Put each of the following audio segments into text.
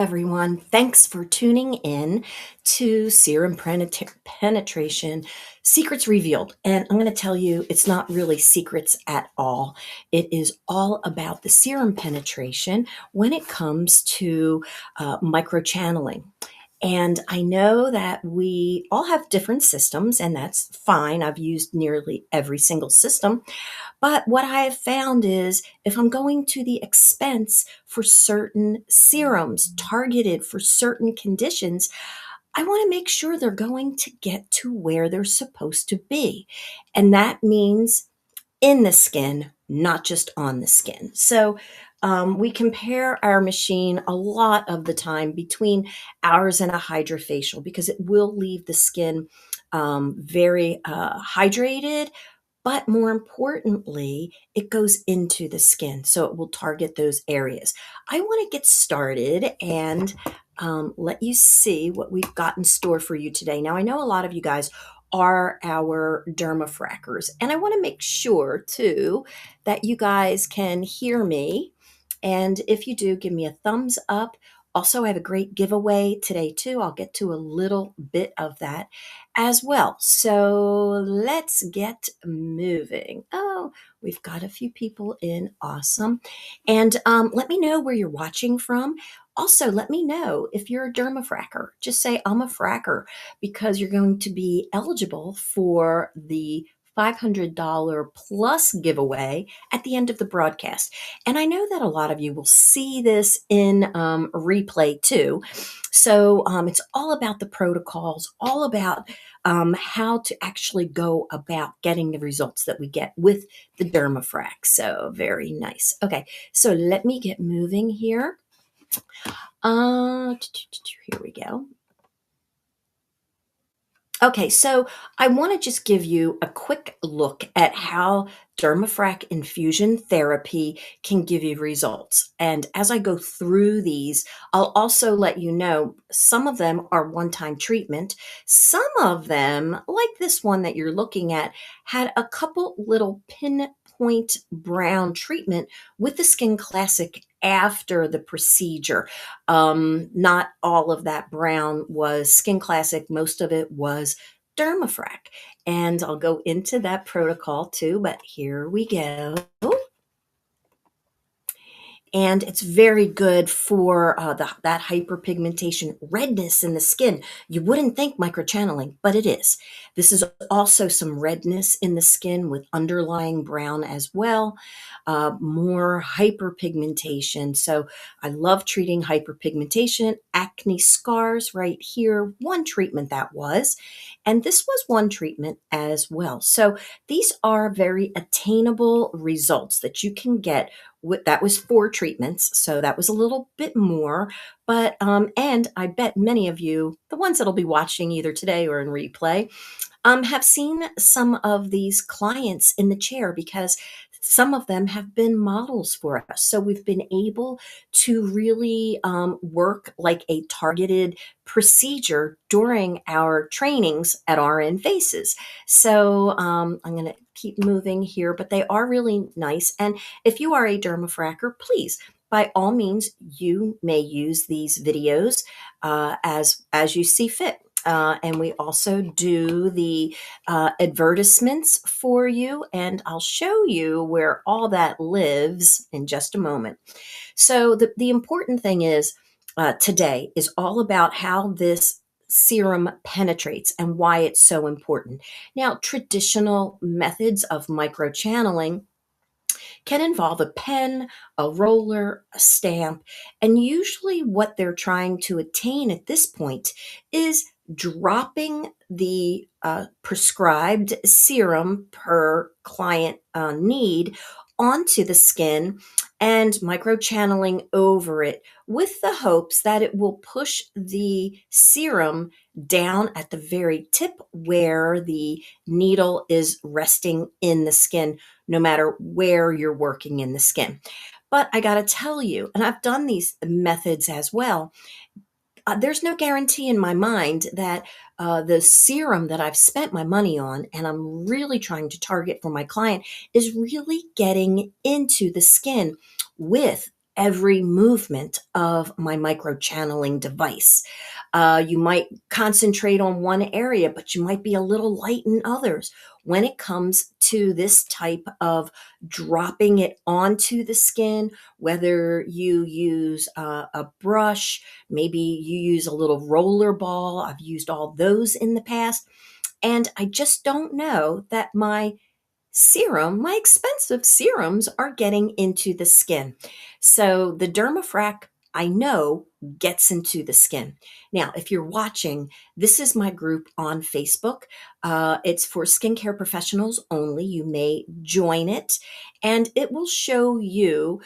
Everyone. Thanks for tuning in to Serum Penetration Secrets Revealed. And I'm going to tell you, it's not really secrets at all. It is all about the serum penetration when it comes to microchanneling. And I know that we all have different systems, and that's fine. I've used nearly every single system. But what I have found is if I'm going to the expense for certain serums targeted for certain conditions, I want to make sure they're going to get to where they're supposed to be. And that means in the skin, not just on the skin. So we compare our machine a lot of the time between ours and a hydrofacial because it will leave the skin very hydrated, but more importantly, it goes into the skin, so it will target those areas. I want to get started and let you see what we've got in store for you today. Now, I know a lot of you guys are our DermaFrackers, and I want to make sure too that you guys can hear me. And if you do, give me a thumbs up. Also, I have a great giveaway today too. I'll get to a little bit of that as well. So let's get moving. Oh, we've got a few people in. Awesome. And let me know where you're watching from. Also, let me know if you're a dermafracker. Just say, I'm a fracker, because you're going to be eligible for the $500 plus giveaway at the end of the broadcast. And I know that a lot of you will see this in replay too. So it's all about the protocols, all about how to actually go about getting the results that we get with the DermaFrac. So very nice. Okay, so let me get moving here. Here we go. Okay, so I want to just give you a quick look at how DermaFrac infusion therapy can give you results. And as I go through these, I'll also let you know some of them are one-time treatment. Some of them, like this one that you're looking at, had a couple little pinpoint brown treatment with the Skin Classic after the procedure. Not all of that brown was Skin Classic. Most of it was DermaFrac. And I'll go into that protocol too, but here we go. And it's very good for that hyperpigmentation, redness in the skin. You wouldn't think microchanneling, but it is. This is also some redness in the skin with underlying brown as well, more hyperpigmentation. So I love treating hyperpigmentation, acne scars right here. One treatment that was, and this was one treatment as well. So these are very attainable results that you can get. That was 4 treatments, so that was a little bit more. But and I bet many of you, the ones that'll be watching either today or in replay, have seen some of these clients in the chair because some of them have been models for us. So we've been able to really work like a targeted procedure during our trainings at RN Faces. So I'm going to keep moving here, but they are really nice. And if you are a dermafracker, please, by all means, you may use these videos as you see fit. And we also do the advertisements for you, and I'll show you where all that lives in just a moment. So the important thing is today is all about how this serum penetrates and why it's so important. Now, traditional methods of microchanneling can involve a pen, a roller, a stamp, and usually what they're trying to attain at this point is dropping the prescribed serum per client need onto the skin and microchanneling over it with the hopes that it will push the serum down at the very tip where the needle is resting in the skin, no matter where you're working in the skin. But I got to tell you, and I've done these methods as well, there's no guarantee in my mind that the serum that I've spent my money on and I'm really trying to target for my client is really getting into the skin with every movement of my microchanneling device. You might concentrate on one area, but you might be a little light in others. When it comes to this type of dropping it onto the skin, whether you use a brush, maybe you use a little roller ball. I've used all those in the past. And I just don't know that my expensive serums are getting into the skin. So the DermaFrac, I know, gets into the skin. Now, if you're watching, this is my group on Facebook. It's for skincare professionals only. You may join it, and it will show you.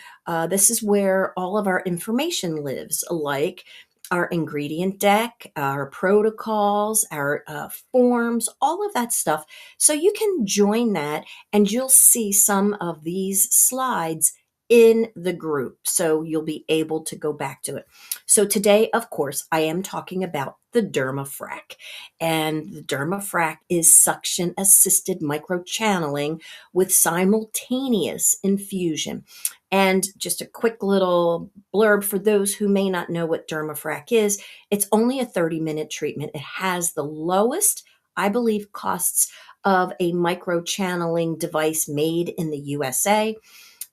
This is where all of our information lives, like our ingredient deck, our protocols, our forms, all of that stuff. So you can join that and you'll see some of these slides in the group. So you'll be able to go back to it. So today, of course, I am talking about the DermaFrac. And the DermaFrac is suction assisted microchanneling with simultaneous infusion. And just a quick little blurb for those who may not know what DermaFrac is. It's only a 30-minute treatment. It has the lowest, I believe, costs of a microchanneling device made in the USA.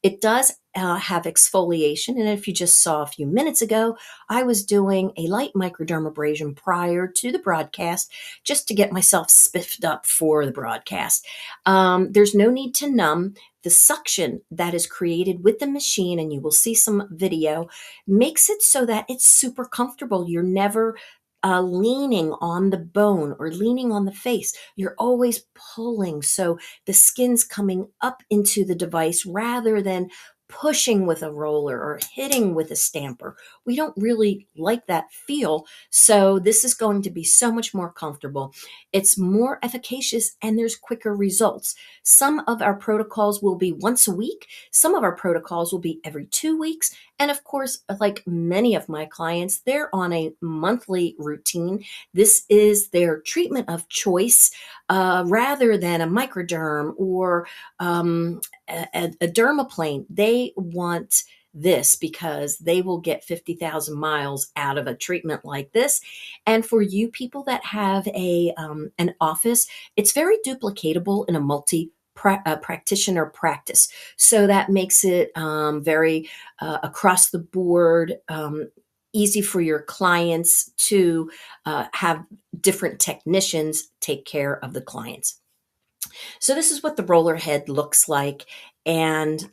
It does have exfoliation. And if you just saw a few minutes ago, I was doing a light microdermabrasion prior to the broadcast just to get myself spiffed up for the broadcast. There's no need to numb. The suction that is created with the machine, and you will see some video, makes it so that it's super comfortable. You're never leaning on the bone or leaning on the face. You're always pulling. So the skin's coming up into the device rather than pushing with a roller or hitting with a stamper. We don't really like that feel. So this is going to be so much more comfortable. It's more efficacious and there's quicker results. Some of our protocols will be once a week. Some of our protocols will be every 2 weeks. And of course, like many of my clients, they're on a monthly routine. This is their treatment of choice rather than a microderm or a dermaplane. They want this because they will get 50,000 miles out of a treatment like this. And for you people that have an office, it's very duplicatable in a practitioner practice. So that makes it very across the board, easy for your clients to have different technicians take care of the clients. So this is what the roller head looks like. And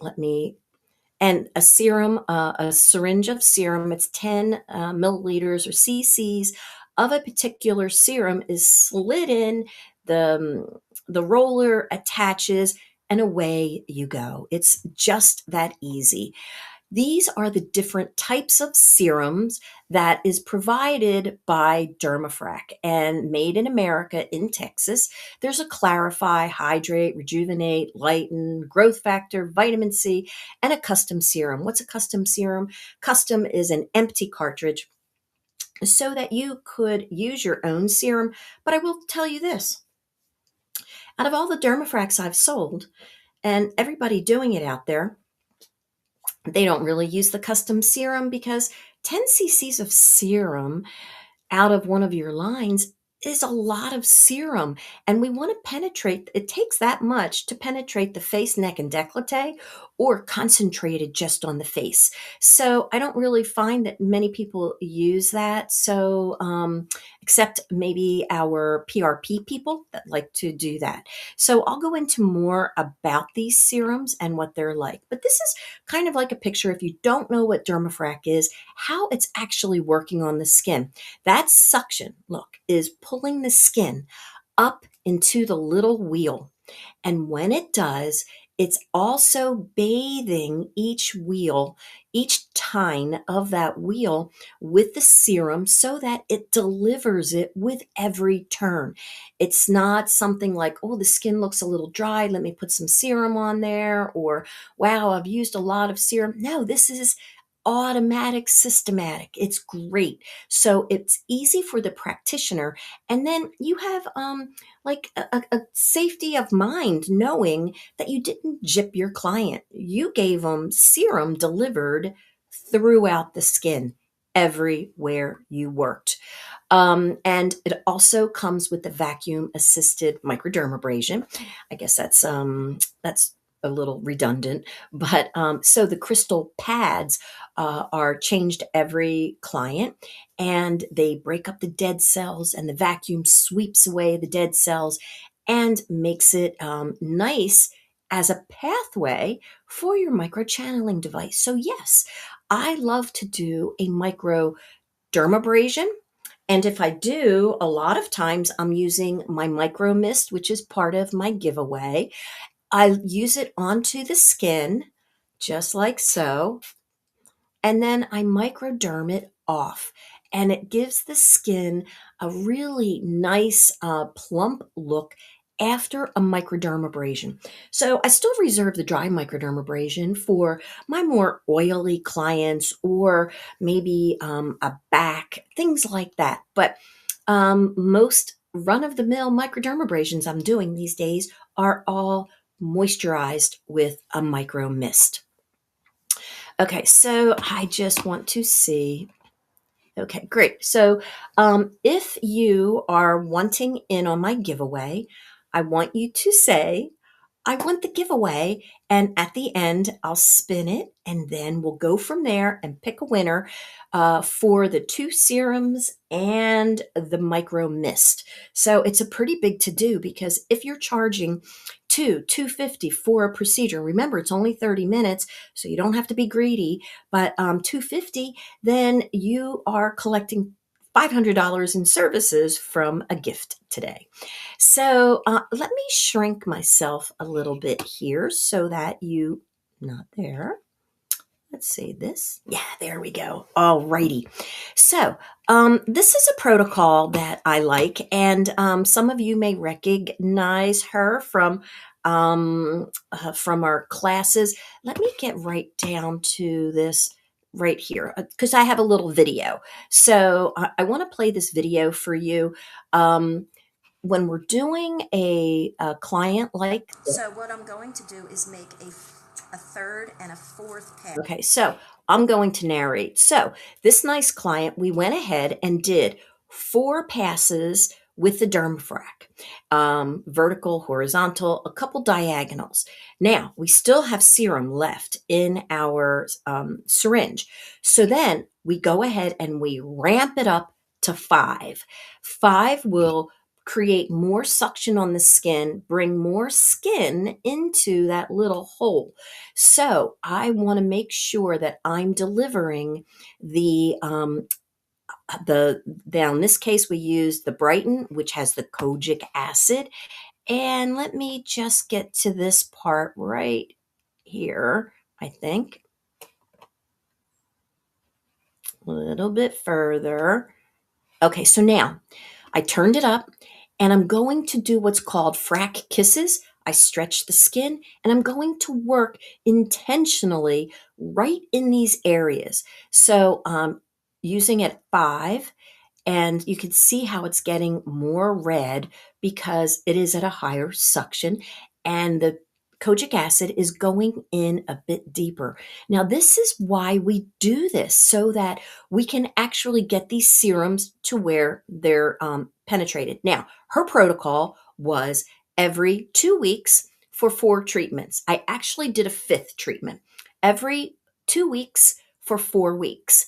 a serum, a syringe of serum, it's 10 milliliters or cc's of a particular serum is slid in, the roller attaches, and away you go. It's just that easy. These are the different types of serums that is provided by DermaFrac and made in America in Texas. There's a Clarify, Hydrate, Rejuvenate, Lighten, Growth Factor, Vitamin C, and a custom serum. What's a custom serum? Custom is an empty cartridge so that you could use your own serum. But I will tell you this. Out of all the DermaFracs I've sold, and everybody doing it out there, they don't really use the custom serum because 10 cc's of serum out of one of your lines is a lot of serum. And we want to penetrate, it takes that much to penetrate the face, neck, and décolleté, or concentrated just on the face. So I don't really find that many people use that. So, except maybe our PRP people that like to do that. So I'll go into more about these serums and what they're like. But this is kind of like a picture, if you don't know what DermaFrac is, how it's actually working on the skin. That suction, look, is pulling the skin up into the little wheel. And when it does, it's also bathing each wheel, each tine of that wheel with the serum so that it delivers it with every turn. It's not something like, oh, the skin looks a little dry, let me put some serum on there, or wow, I've used a lot of serum. No, this is automatic, systematic. It's great. So it's easy for the practitioner. And then you have like a safety of mind knowing that you didn't gyp your client. You gave them serum delivered throughout the skin, everywhere you worked. And it also comes with the vacuum assisted microdermabrasion. I guess that's a little redundant, but so the crystal pads are changed every client, and they break up the dead cells, and the vacuum sweeps away the dead cells and makes it nice as a pathway for your microchanneling device. So yes, I love to do a microdermabrasion, and if I do, a lot of times I'm using my micro mist, which is part of my giveaway. I use it onto the skin, just like so, and then I microderm it off. And it gives the skin a really nice, plump look after a microdermabrasion. So I still reserve the dry microdermabrasion for my more oily clients, or maybe a back, things like that. But most run of the mill microdermabrasions I'm doing these days are all moisturized with a micro mist. Okay, so I just want to see. Okay, great. So if you are wanting in on my giveaway, I want you to say, I want the giveaway. And at the end, I'll spin it, and then we'll go from there and pick a winner for the 2 serums and the micro mist. So it's a pretty big to do, because if you're charging $250 for a procedure, remember it's only 30 minutes, so you don't have to be greedy, but $250, then you are collecting $500 in services from a gift today. So let me shrink myself a little bit here so that you, not there. Let's see this. Yeah, there we go. All righty. So this is a protocol that I like, and some of you may recognize her from our classes. Let me get right down to this right here, because I have a little video. So I want to play this video for you. When we're doing a client like this. So what I'm going to do is make a third and a fourth pass. Okay, so I'm going to narrate. So this nice client, we went ahead and did 4 passes with the DermaFrac, vertical, horizontal, a couple diagonals. Now we still have serum left in our syringe. So then we go ahead and we ramp it up to 5. 5 will create more suction on the skin, bring more skin into that little hole. So I want to make sure that I'm delivering now in this case we use the Brighten, which has the kojic acid. And let me just get to this part right here, I think. A little bit further. Okay, so now I turned it up, and I'm going to do what's called frac kisses. I stretch the skin, and I'm going to work intentionally right in these areas. So using it 5, and you can see how it's getting more red because it is at a higher suction, and the kojic acid is going in a bit deeper. Now, this is why we do this, so that we can actually get these serums to where they're penetrated. Now, her protocol was every 2 weeks for 4 treatments. I actually did a 5th treatment every 2 weeks for 4 weeks.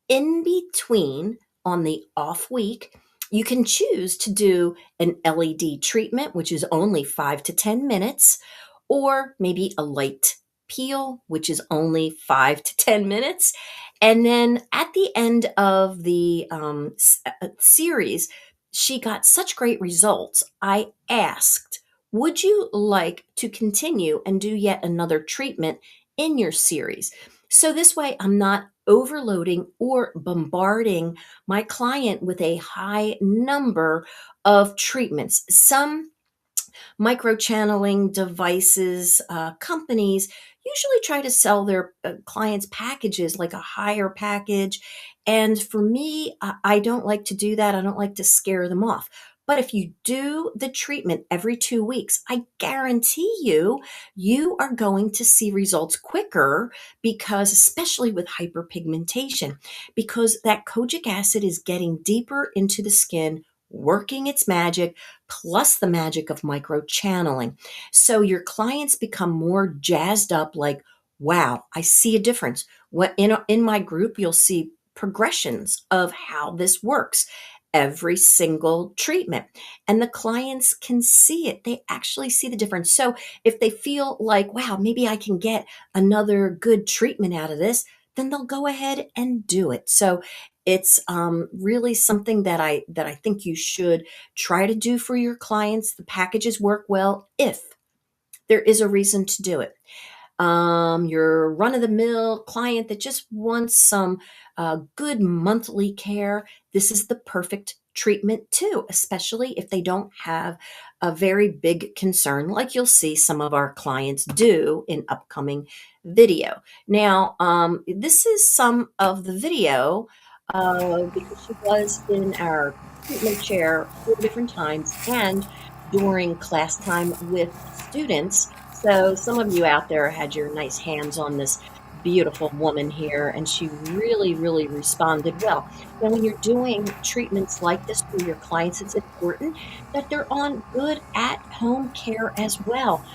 In between, on the off week, you can choose to do an LED treatment, which is only 5 to 10 minutes, or maybe a light peel, which is only 5 to 10 minutes. And then at the end of the series, she got such great results. I asked, would you like to continue and do yet another treatment in your series? So this way I'm not overloading or bombarding my client with a high number of treatments. Some microchanneling devices companies usually try to sell their clients packages, like a higher package. And for me, I don't like to do that. I don't like to scare them off. But if you do the treatment every 2 weeks, I guarantee you, you are going to see results quicker because, especially with hyperpigmentation, because that kojic acid is getting deeper into the skin, working its magic, plus the magic of microchanneling. So your clients become more jazzed up, like, wow, I see a difference. What in my group, you'll see progressions of how this works every single treatment. And the clients can see it. They actually see the difference. So if they feel like, wow, maybe I can get another good treatment out of this, then they'll go ahead and do it. So it's really something that I think you should try to do for your clients. The packages work well if there is a reason to do it. Your run of the mill client that just wants some good monthly care, this is the perfect treatment too, especially if they don't have a very big concern, like you'll see some of our clients do in upcoming video. Now, this is some of the video because she was in our treatment chair 4 different times and during class time with students. So some of you out there had your nice hands on this beautiful woman here, and she really, really responded well. Now, when you're doing treatments like this for your clients, it's important that they're on good at-home care as well,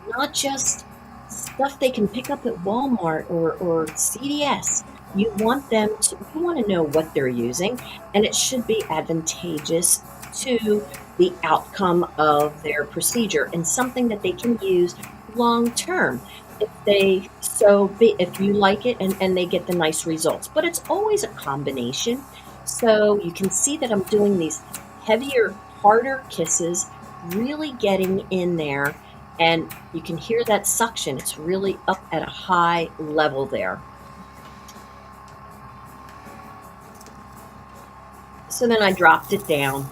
not just stuff they can pick up at Walmart or CVS. You want to know what they're using, and it should be advantageous to the outcome of their procedure and something that they can use long term if you like it and they get the nice results. But it's always a combination. So you can see that I'm doing these heavier, harder kisses, really getting in there, and you can hear that suction. It's really up at a high level there. So then I dropped it down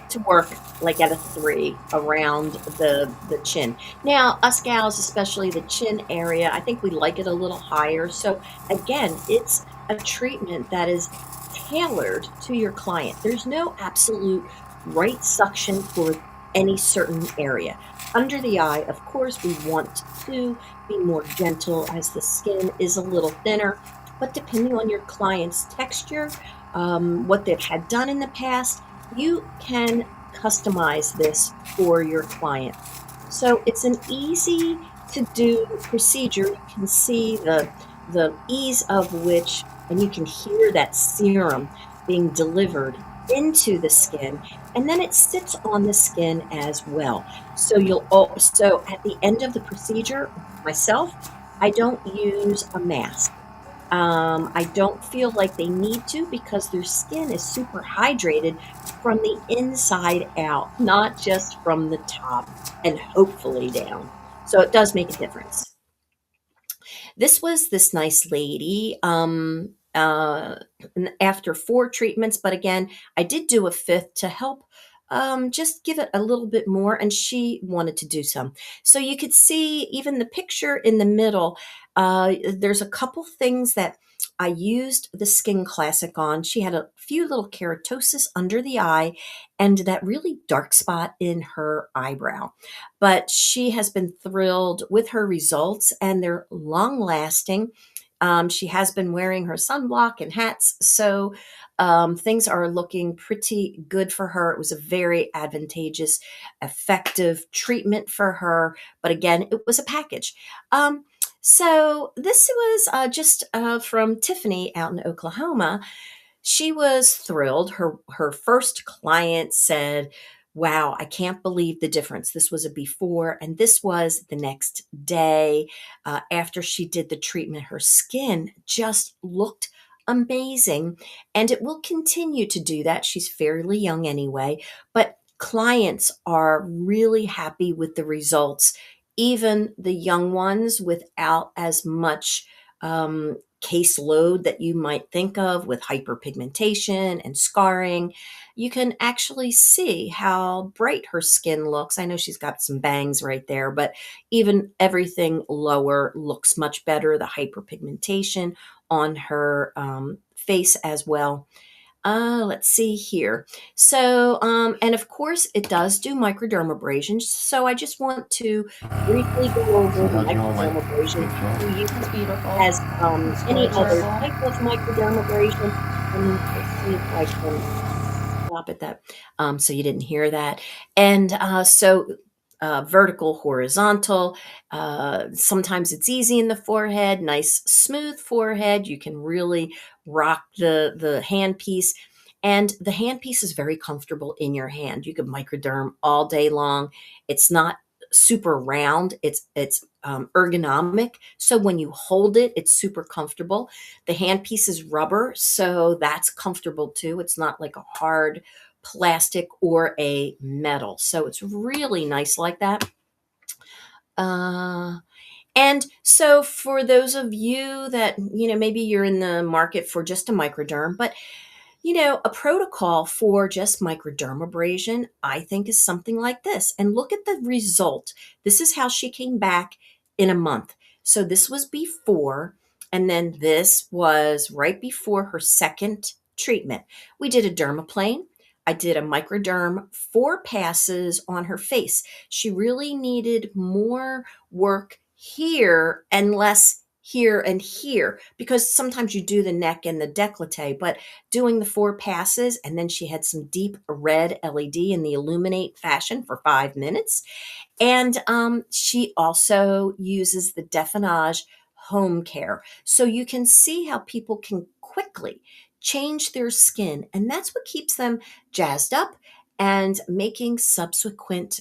to work like at a 3 around the chin. Now, us gals, especially the chin area, I think we like it a little higher. So again, it's a treatment that is tailored to your client. There's no absolute right suction for any certain area. Under the eye, of course, we want to be more gentle as the skin is a little thinner, but depending on your client's texture, what they've had done in the past, you can customize this for your client. So it's an easy to do procedure. You can see the ease of which, and you can hear that serum being delivered into the skin, and then it sits on the skin as well. So so at the end of the procedure, myself, I don't use a mask. I don't feel like they need to because their skin is super hydrated from the inside out, not just from the top and hopefully down. So it does make a difference. This was this nice lady after 4 treatments, but again, I did do a fifth to help just give it a little bit more, and she wanted to do some. So you could see even the picture in the middle. There's a couple things that I used the Skin Classic on. She had a few little keratosis under the eye and that really dark spot in her eyebrow. But she has been thrilled with her results, and they're long lasting. She has been wearing her sunblock and hats, so things are looking pretty good for her. It was a very advantageous, effective treatment for her. But again, it was a package. So this was just from Tiffany out in Oklahoma. She was thrilled. Her first client said, "Wow, I can't believe the difference. This was a before, and this was the next day after she did the treatment. Her skin just looked amazing, and it will continue to do that. She's fairly young anyway, but clients are really happy with the results, even the young ones without as much caseload that you might think of with hyperpigmentation and scarring. You can actually see how bright her skin looks. I know she's got some bangs right there, but even everything lower looks much better. The hyperpigmentation on her face as well. Let's see here. So, and of course, it does do microdermabrasion. So I just want to briefly go over So the how'd you all like microdermabrasion the show? to use It's beautiful. as It's really any other adorable. type of microdermabrasion. And let's see if I can stop at that. So you didn't hear that. And vertical, horizontal. Sometimes it's easy in the forehead, nice smooth forehead. You can really rock the handpiece. And the handpiece is very comfortable in your hand. You could microderm all day long. It's not super round. It's ergonomic. So when you hold it, it's super comfortable. The handpiece is rubber, so that's comfortable too. It's not like a hard plastic or a metal. So it's really nice like that. Uh, and so for those of you that, maybe you're in the market for just a microderm, but a protocol for just microdermabrasion, I think, is something like this. And look at the result. This is how she came back in a month. So this was before, and then this was right before her second treatment. We did a dermaplane. I did a microderm, 4 passes on her face. She really needed more work here and less here and here, because sometimes you do the neck and the décolleté, but doing the 4 passes, and then she had some deep red LED in the illuminate fashion for 5 minutes. And she also uses the Definage home care. So you can see how people can quickly change their skin. And that's what keeps them jazzed up and making subsequent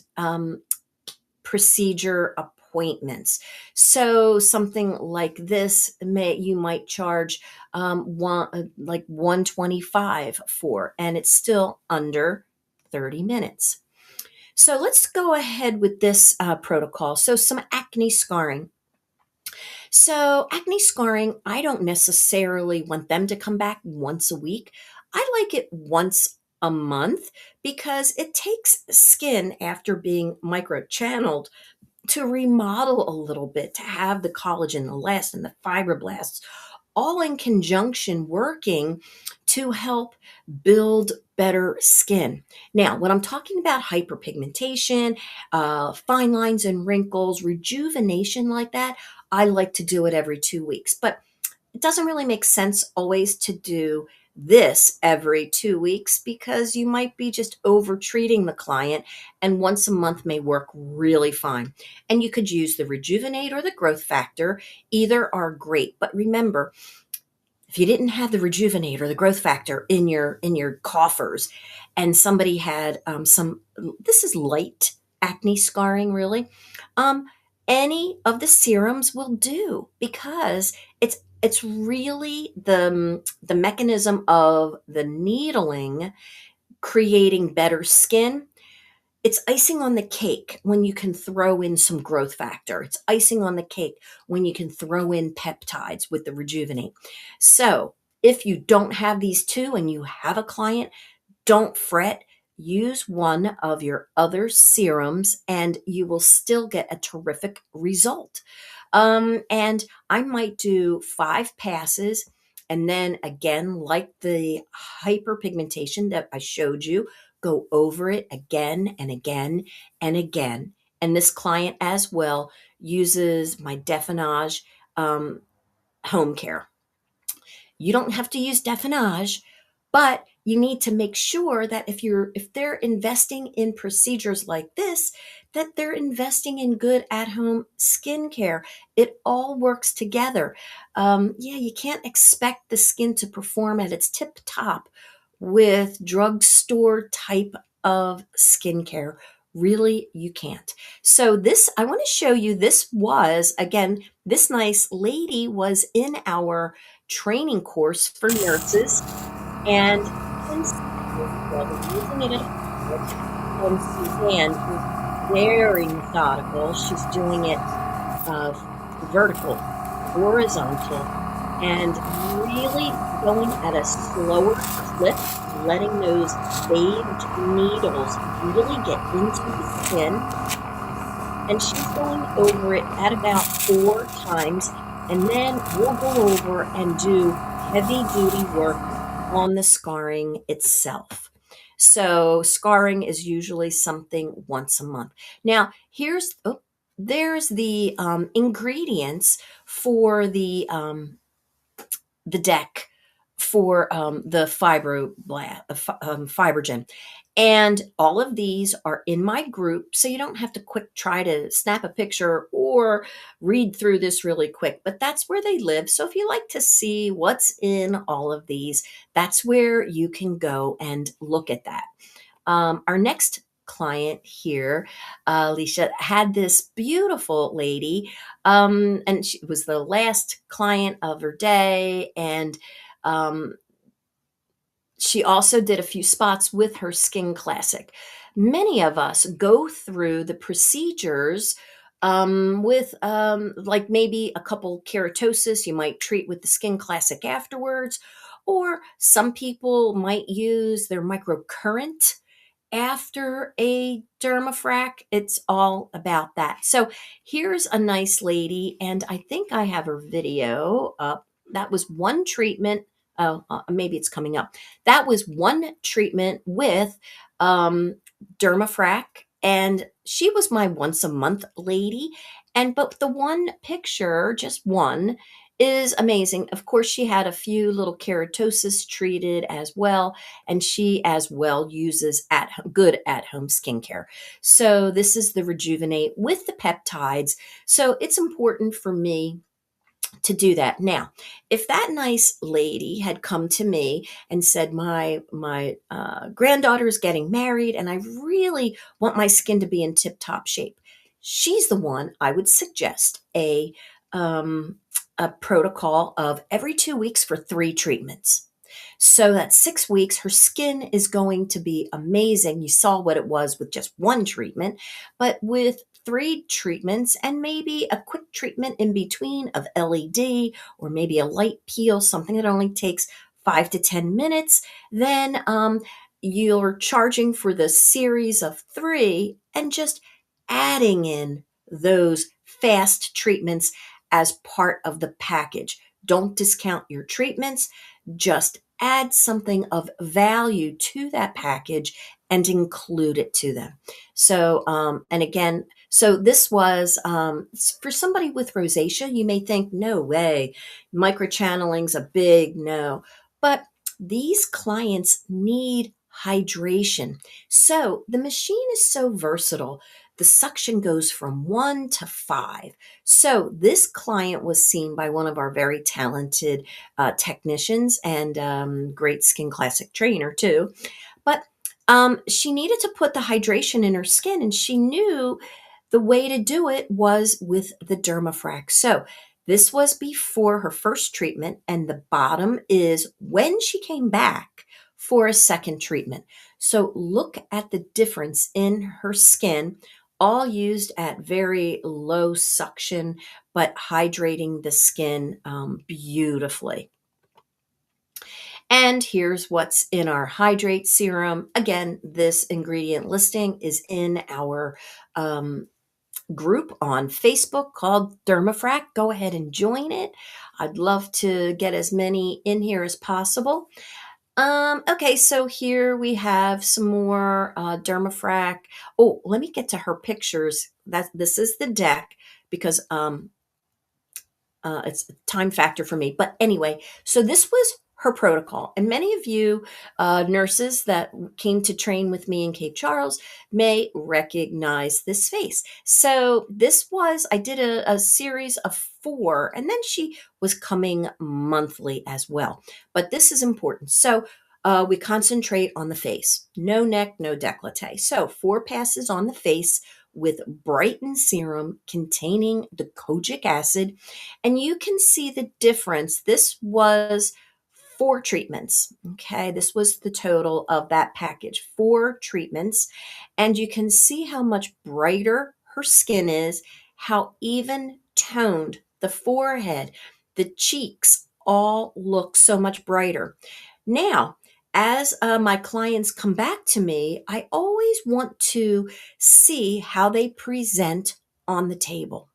procedure appointments. So something like this, you might charge like 125 for, and it's still under 30 minutes. So let's go ahead with this protocol. So some acne scarring. So acne scarring, I don't necessarily want them to come back once a week. I like it once a month because it takes skin after being microchanneled to remodel a little bit, to have the collagen, the elastin, the fibroblasts, all in conjunction working to help build better skin. Now, when I'm talking about hyperpigmentation, fine lines and wrinkles, rejuvenation like that, I like to do it every 2 weeks. But it doesn't really make sense always to do this every 2 weeks because you might be just over treating the client, and once a month may work really fine. And you could use the Rejuvenate or the Growth Factor. Either are great. But remember, if you didn't have the Rejuvenate or the Growth Factor in your coffers, and somebody had this is light acne scarring, really, um, any of the serums will do, because it's really the mechanism of the needling creating better skin. It's icing on the cake when you can throw in some growth factor. It's icing on the cake when you can throw in peptides with the Rejuvenate. So if you don't have these two and you have a client, don't fret. Use one of your other serums and you will still get a terrific result. And I might do 5 passes. And then again, like the hyperpigmentation that I showed you, go over it again and again and again. And this client as well uses my Definage home care. You don't have to use Definage, but you need to make sure that if they're investing in procedures like this, that they're investing in good at-home skincare. It all works together. Yeah, you can't expect the skin to perform at its tip top with drugstore type of skincare. Really, you can't. So this, I want to show you, this was, again, this nice lady was in our training course for nurses, and you can see, well, they're using it at home, and Suzanne is very methodical. She's doing it vertical, horizontal, and really going at a slower clip, letting those bathed needles really get into the skin. And she's going over it at about 4 times. And then we'll go over and do heavy duty work on the scarring itself. So scarring is usually something once a month. Now, there's the ingredients for the deck for the fibrogen. And all of these are in my group, so you don't have to quick try to snap a picture or read through this really quick, but that's where they live. So if you like to see what's in all of these, that's where you can go and look at that. Our next client here, Alicia, had this beautiful lady, and she was the last client of her day, and um, she also did a few spots with her Skin Classic. Many of us go through the procedures with like maybe a couple keratosis. You might treat with the Skin Classic afterwards, or some people might use their microcurrent after a DermaFrac. It's all about that. So here's a nice lady, and I think I have her video up. That was one treatment. Oh, maybe it's coming up. That was one treatment with DermaFrac, and she was my once a month lady. And but the one picture, just one, is amazing. Of course, she had a few little keratosis treated as well, and she as well uses good at home skincare. So this is the Rejuvenate with the peptides. So it's important for me to do that. Now, if that nice lady had come to me and said, my granddaughter is getting married, and I really want my skin to be in tip top shape, she's the one I would suggest um, a protocol of every 2 weeks for 3 treatments. So that's 6 weeks. Her skin is going to be amazing. You saw what it was with just one treatment, but with 3 treatments and maybe a quick treatment in between of LED or maybe a light peel, something that only takes 5 to 10 minutes, then you're charging for the series of 3 and just adding in those fast treatments as part of the package. Don't discount your treatments, just add something of value to that package and include it to them. So, and again, so this was for somebody with rosacea. You may think, no way, microchanneling's a big no. But these clients need hydration. So the machine is so versatile. The suction goes from 1 to 5. So this client was seen by one of our very talented technicians and great Skin Classic trainer too. But she needed to put the hydration in her skin, and she knew the way to do it was with the DermaFrac. So this was before her first treatment, and the bottom is when she came back for a second treatment. So look at the difference in her skin, all used at very low suction, but hydrating the skin beautifully. And here's what's in our hydrate serum. Again, this ingredient listing is in our group on Facebook called DermaFrac. Go ahead and join it. I'd love to get as many in here as possible. Okay, so here we have some more DermaFrac. Oh, let me get to her pictures. This is the deck because it's a time factor for me. But anyway, so this was her protocol. And many of you nurses that came to train with me in Cape Charles may recognize this face. So this was, I did a series of 4, and then she was coming monthly as well. But this is important. So we concentrate on the face, no neck, no décolleté. So 4 passes on the face with Brighten Serum containing the kojic acid. And you can see the difference. This was 4 treatments. Okay, this was the total of that package, 4 treatments. And you can see how much brighter her skin is, how even toned the forehead, the cheeks all look so much brighter. Now, as my clients come back to me, I always want to see how they present on the table.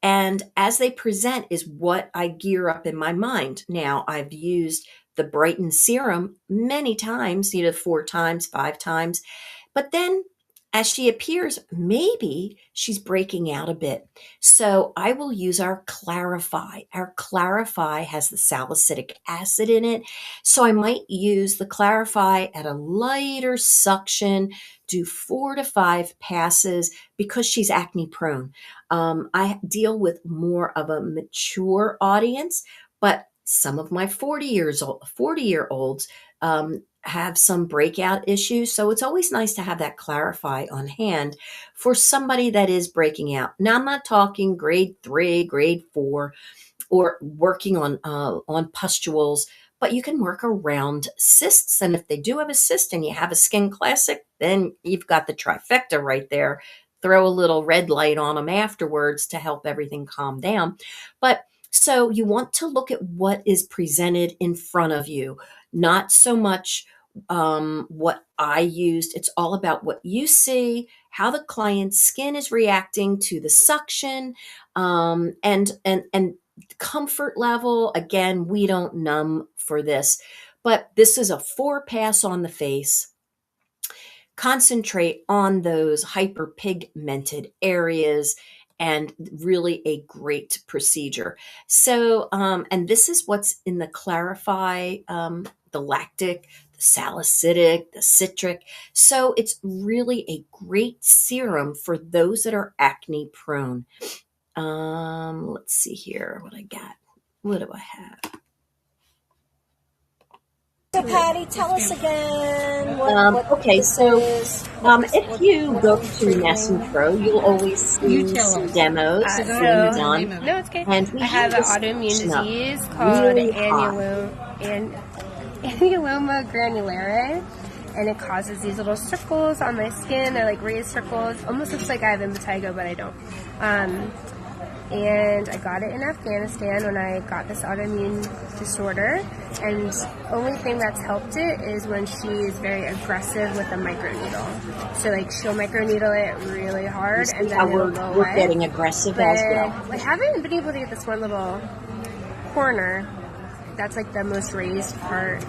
And as they present is what I gear up in my mind. Now, I've used the Brighten serum many times, 4 times, 5 times. But then as she appears, maybe she's breaking out a bit. So I will use our Clarify. Our Clarify has the salicylic acid in it. So I might use the Clarify at a lighter suction, do 4 to 5 passes because she's acne prone. I deal with more of a mature audience, but some of my 40-year-olds have some breakout issues. So it's always nice to have that Clarify on hand for somebody that is breaking out. Now, I'm not talking grade 3, grade 4, or working on pustules, but you can work around cysts. And if they do have a cyst and you have a skin classic, then you've got the trifecta right there. Throw a little red light on them afterwards to help everything calm down. But so you want to look at what is presented in front of you, not so much what I used. It's all about what you see, how the client's skin is reacting to the suction, and comfort level. Again, we don't numb for this, but this is a 4 pass on the face. Concentrate on those hyperpigmented areas, and really a great procedure. So, and this is what's in the Clarify, the lactic, the salicylic, the citric. So it's really a great serum for those that are acne prone. Let's see here what I got. What do I have? So Patty, tell us again what Okay, this so is. if you go to Nessun Pro, you'll always see some demos being done. No, it's okay. And we I have an this autoimmune section up disease called really hot. annuloma granularis, and it causes these little circles on my skin. They're like raised circles. Almost looks like I have impetigo, but I don't. And I got it in Afghanistan when I got this autoimmune disorder. And the only thing that's helped it is when she's very aggressive with a microneedle. So like she'll microneedle it really hard, and then it'll go we're away. getting aggressive But as well. I haven't been able to get this one little corner. That's like the most raised part.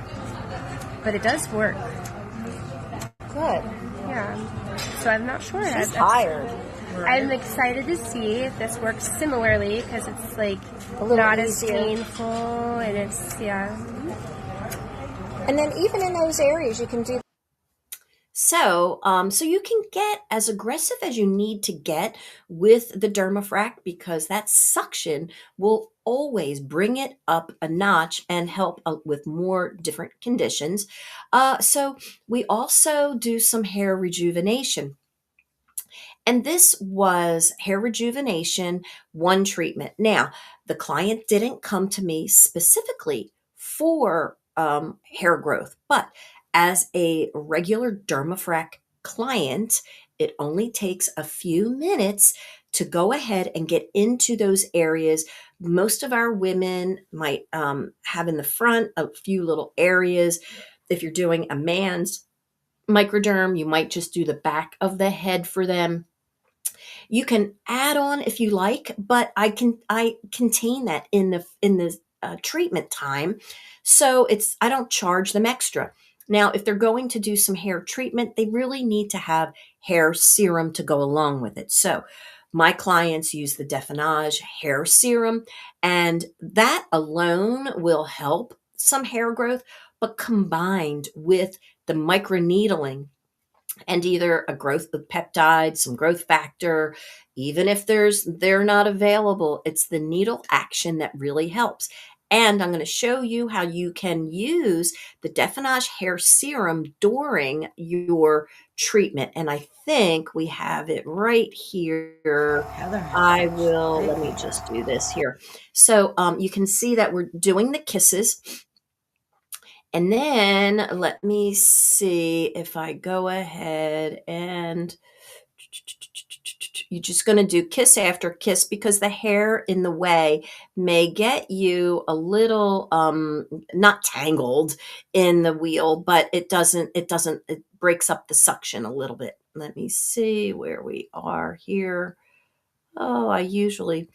But it does work. Good. Yeah. So I'm not sure. She's tired. I'm excited to see if this works similarly, because it's like not as painful, and it's, yeah. And then even in those areas, you can do. So, so you can get as aggressive as you need to get with the DermaFrac, because that suction will always bring it up a notch and help with more different conditions. So we also do some hair rejuvenation. And this was hair rejuvenation, one treatment. Now, the client didn't come to me specifically for hair growth, but as a regular DermaFrac client, it only takes a few minutes to go ahead and get into those areas. Most of our women might have in the front a few little areas. If you're doing a man's microderm, you might just do the back of the head for them. You can add on if you like, but I contain that in the treatment time, so I don't charge them extra. Now, if they're going to do some hair treatment, they really need to have hair serum to go along with it. So my clients use the Definage hair serum, and that alone will help some hair growth, but combined with the microneedling and either a growth with peptides, some growth factor, even if they're not available, it's the needle action that really helps. And I'm going to show you how you can use the Definage hair serum during your treatment. And I think we have it right here. Let me just do this here. So you can see that we're doing the kisses. And then let me see if I go ahead and you're just going to do kiss after kiss, because the hair in the way may get you a little not tangled in the wheel, but it breaks up the suction a little bit. Let me see where we are here. Oh, I usually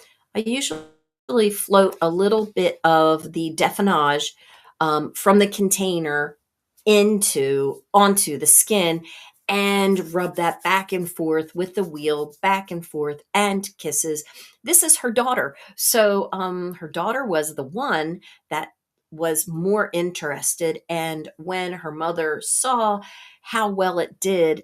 float a little bit of the Definage from the container into onto the skin and rub that back and forth with the wheel, back and forth, and kisses. This is her daughter. So her daughter was the one that was more interested. And when her mother saw how well it did,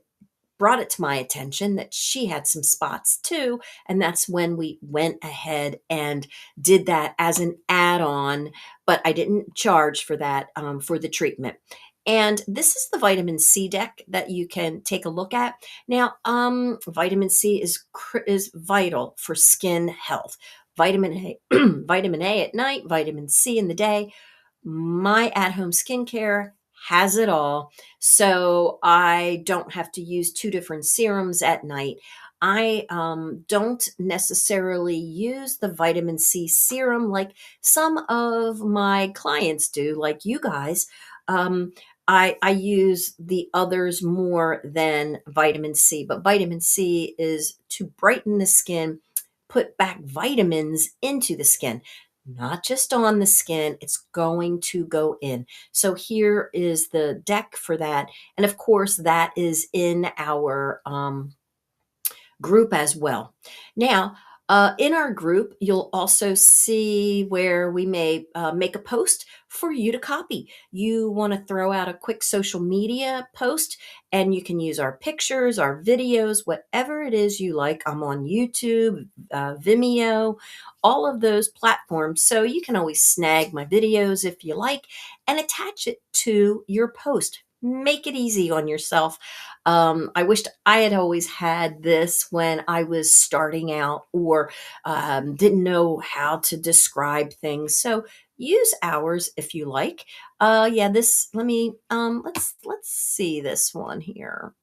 brought it to my attention that she had some spots too. And that's when we went ahead and did that as an add on, but I didn't charge for that for the treatment. And this is the vitamin C deck that you can take a look at. Now, vitamin C is vital for skin health. Vitamin A, vitamin A at night, vitamin C in the day. My at-home skincare has it all. So I don't have to use two different serums at night. I don't necessarily use the vitamin C serum like some of my clients do, like you guys. I use the others more than vitamin C, but vitamin C is to brighten the skin, put back vitamins into the skin, not just on the skin, it's going to go in. So here is the deck for that. And of course, that is in our group as well. Now, in our group, you'll also see where we may make a post for you to copy. You want to throw out a quick social media post, and you can use our pictures, our videos, whatever it is you like. I'm on YouTube, Vimeo, all of those platforms. So you can always snag my videos if you like and attach it to your post. Make it easy on yourself. I wished I had always had this when I was starting out or didn't know how to describe things. So use ours if you like. Yeah, this. Let me. Let's see this one here.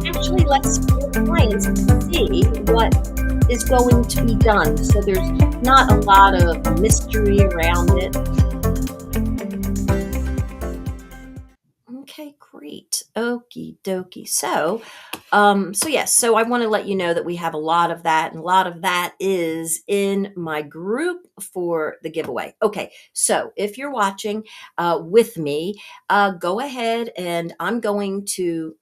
Actually lets your clients see what is going to be done. So there's not a lot of mystery around it. Okay, great. Okie dokie. So yes, so I want to let you know that we have a lot of that, and a lot of that is in my group for the giveaway. Okay, so if you're watching with me, go ahead and I'm going to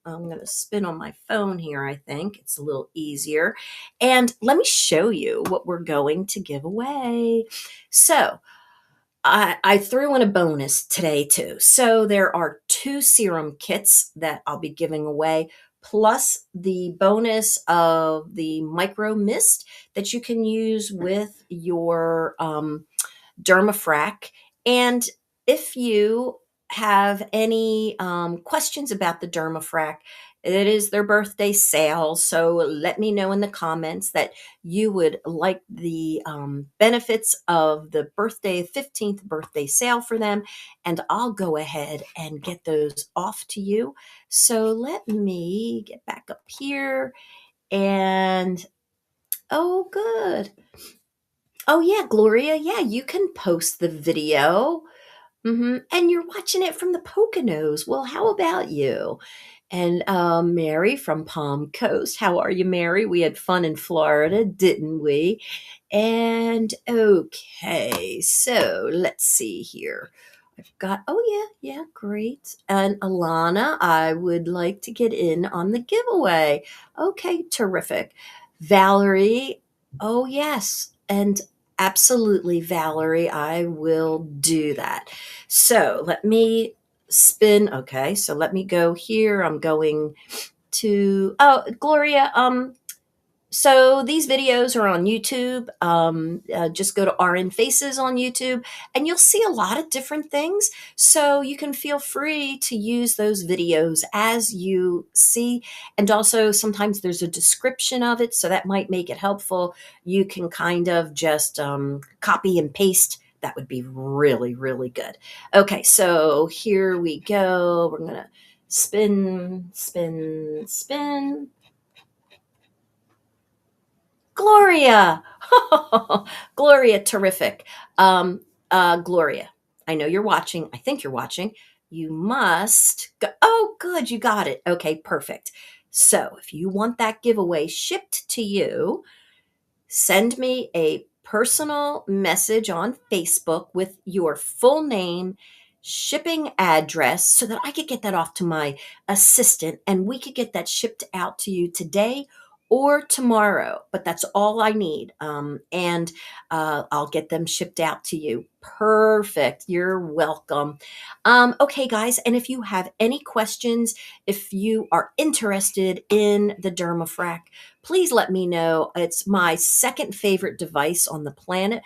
spin on my phone here. I think it's a little easier, and let me show you what we're going to give away. So I threw in a bonus today too. So there are 2 serum kits that I'll be giving away, plus the bonus of the micro mist that you can use with your DermaFrac. And if you have any questions about the DermaFrac, it is their birthday sale. So let me know in the comments that you would like the benefits of the 15th birthday sale for them. And I'll go ahead and get those off to you. So let me get back up here and oh, good. Oh, yeah, Gloria. Yeah, you can post the video. And you're watching it from the Poconos. Well, how about you? And Mary from Palm Coast. How are you, Mary? We had fun in Florida, didn't we? And okay, so let's see here. I've got, oh, yeah, great. And Alana, I would like to get in on the giveaway. Okay, terrific. Valerie, oh, yes. And absolutely, Valerie, I will do that. So let me spin. Okay, so let me go here. I'm going to, oh, Gloria, So these videos are on YouTube. Just go to RN Faces on YouTube and you'll see a lot of different things. So you can feel free to use those videos as you see. And also sometimes there's a description of it. So that might make it helpful. You can kind of just copy and paste. That would be really, really good. Okay, so here we go. We're going to spin, spin, spin. Gloria. Gloria, terrific. Gloria, I know you're watching. I think you're watching. You must go. Oh, good. You got it. Okay, perfect. So if you want that giveaway shipped to you, send me a personal message on Facebook with your full name, shipping address, so that I could get that off to my assistant and we could get that shipped out to you today or tomorrow. But that's all I need. And I'll get them shipped out to you. Perfect. You're welcome. Okay, guys. And if you have any questions, if you are interested in the DermaFrac, please let me know. It's my second favorite device on the planet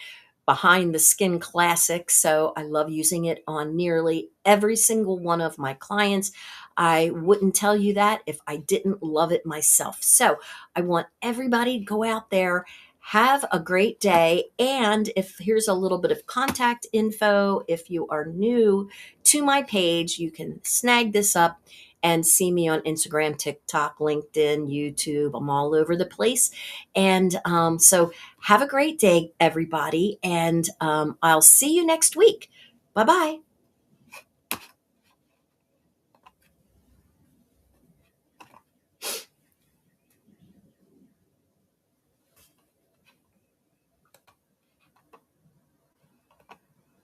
behind the Skin Classic. So I love using it on nearly every single one of my clients. I wouldn't tell you that if I didn't love it myself. So I want everybody to go out there, have a great day. And if here's a little bit of contact info, if you are new to my page, you can snag this up and see me on Instagram, TikTok, LinkedIn, YouTube. I'm all over the place. And so have a great day, everybody. And I'll see you next week. Bye bye.